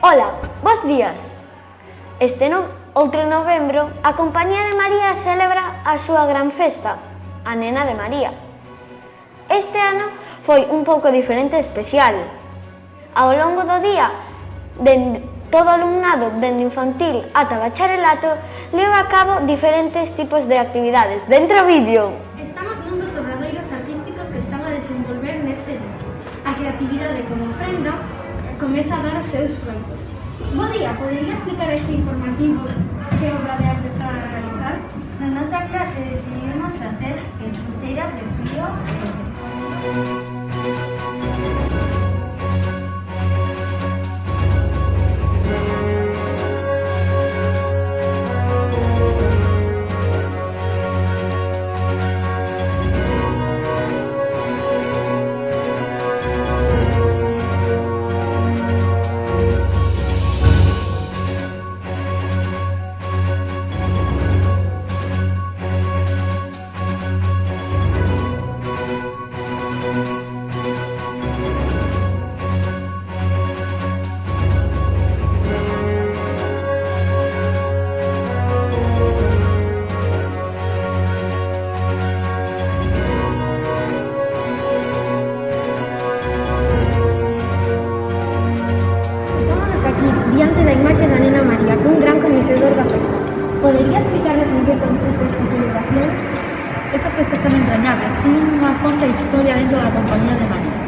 Ola, bos días. Outro novembro, a Compañía de María celebra a súa gran festa, a Nena de María. Este ano foi un pouco diferente e especial. Ao longo do día, todo o alumnado, dende infantil ata bacharelato, leva a cabo diferentes tipos de actividades. Dentro vídeo! Estamos nun dos obradoiros artísticos que están a desenvolver neste día. A creatividade como ofrenda comeza a dar os seus froitos. Bo día, podería explicar este informativo que obra de arte está a realizar? Na nosa clase decidimos facer pulseiras de frío e de vento. Diante da imaxe da Nena María, que é un gran coñecedor da festa. Podería explicarnos en que consiste esta celebración? Estas festas tan entrañables son unha fonte de historia dentro da Compañía de María.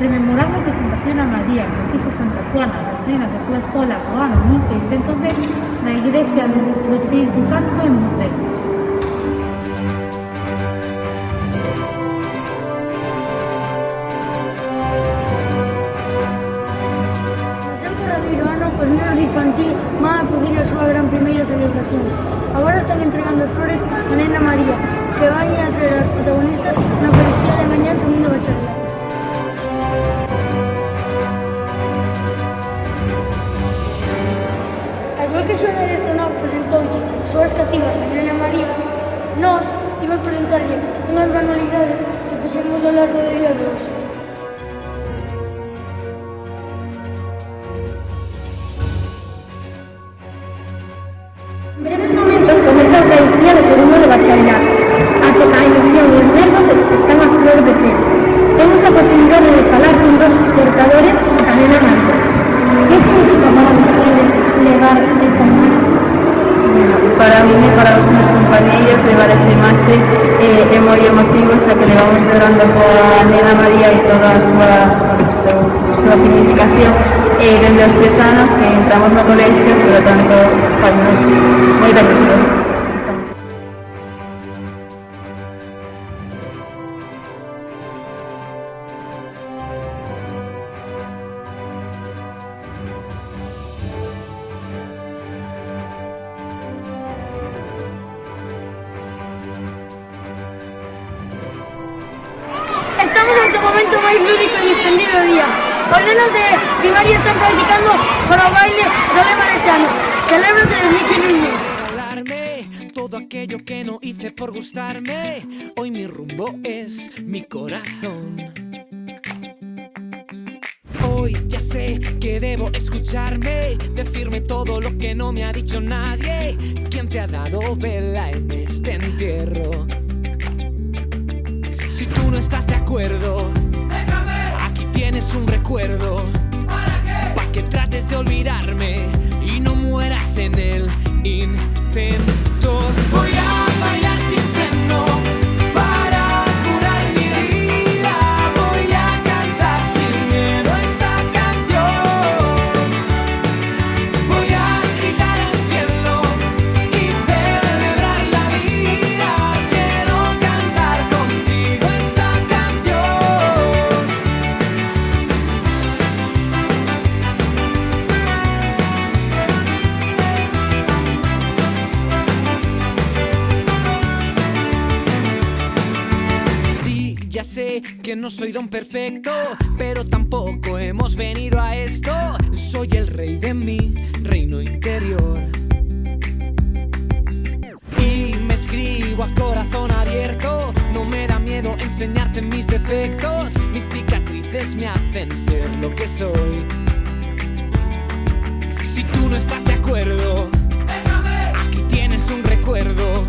Rememorando a presentación a María que fixo Santa Xoana das nenas da súa escola no ano 1610 na Igrexa do Espírito Santo en Murderes. Os nenos de infantil van a acudir a súa gran primeira celebración. Agora están entregando as flores a Nena María, que vai a ser as protagonistas na Eucaristía de mañá en segundo bacharelato. A igual que Xoana Arestonao presentoulle as súas cativas a Nena María, nós imos presentarlle unhas manualidades que fixemos ao largo do día de hoxe. En breves momentos comeza a Eucaristía de segundo de bacharelato. A emoción e os nervos están a flor de pelo. Temos a oportunidade de falar con dos portadores da Nena María. Que significa para vostede levar esta imaxe? Para min e para os meus compañeiros levar esta imaxe é moi emotivo, xa que levamos celebrando coa Nena María e toda a súa significación dende os 3 anos que entramos no colexio, pero tanto fainos moita ilusión. Estamos ante o momento máis lúdico e distendido do día. Os nenos de primaria están practicando para o baile do lema deste ano. Celébrate de Miki Núñez. Todo aquello que no hice por gustarme, hoy mi rumbo es mi corazón. Hoy ya sé que debo escucharme, decirme todo lo que no me ha dicho nadie. ¿Quién te ha dado vela en este entierro? Si tú no estás de acuerdo, aquí tienes un recuerdo. ¿Para que trates de olvidarme y no mueras en el intento? Voy a bailar sin freno para curar mi herida. Voy a cantar sin miedo esta canción. Voy a gritar al cielo y celebrar la vida. Quiero cantar contigo esta canción. Ya sé que no soy don perfecto, pero tampoco hemos venido a esto. Soy el rey de mi reino interior y me escribo a corazón abierto. No me da miedo enseñarte mis defectos. Mis cicatrices me hacen ser lo que soy. Si tú no estás de acuerdo, aquí tienes un recuerdo.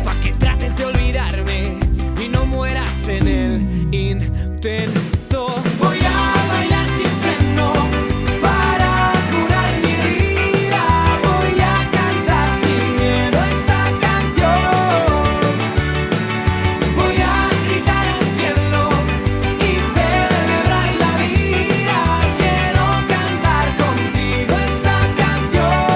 Pa' que trates de olvidarme y no mueras en el intento. Voy a bailar sin freno para curar mi herida. Voy a cantar sin miedo esta canción. Voy a gritar al cielo y celebrar la vida. Quiero cantar contigo esta canción.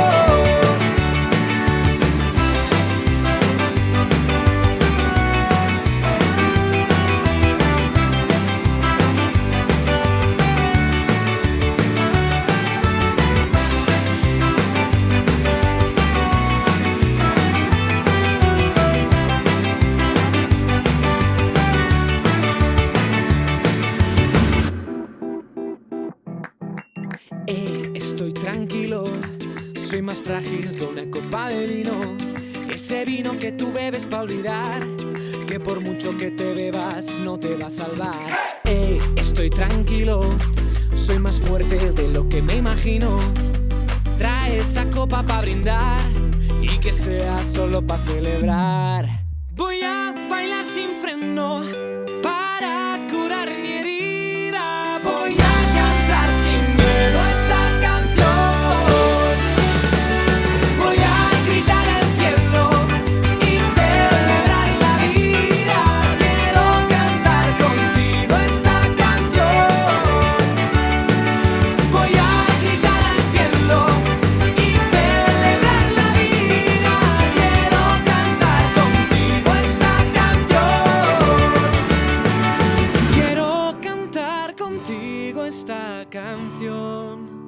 Estoy tranquilo, soy más frágil que una copa de vino. Ese vino que tú bebes pa' olvidar, que por mucho que te bebas no te va a salvar. Estoy tranquilo, soy más fuerte de lo que me imagino. Trae esa copa pa' brindar y que sea solo pa' celebrar. Voy a bailar sin freno para curar mi herida. Voy a cantar sin miedo esta canción. Voy a gritar al cielo y celebrar la vida. Quiero cantar contigo esta canción. Voy a gritar al cielo y celebrar la vida. Quiero cantar contigo esta canción. Quiero cantar contigo esta canción.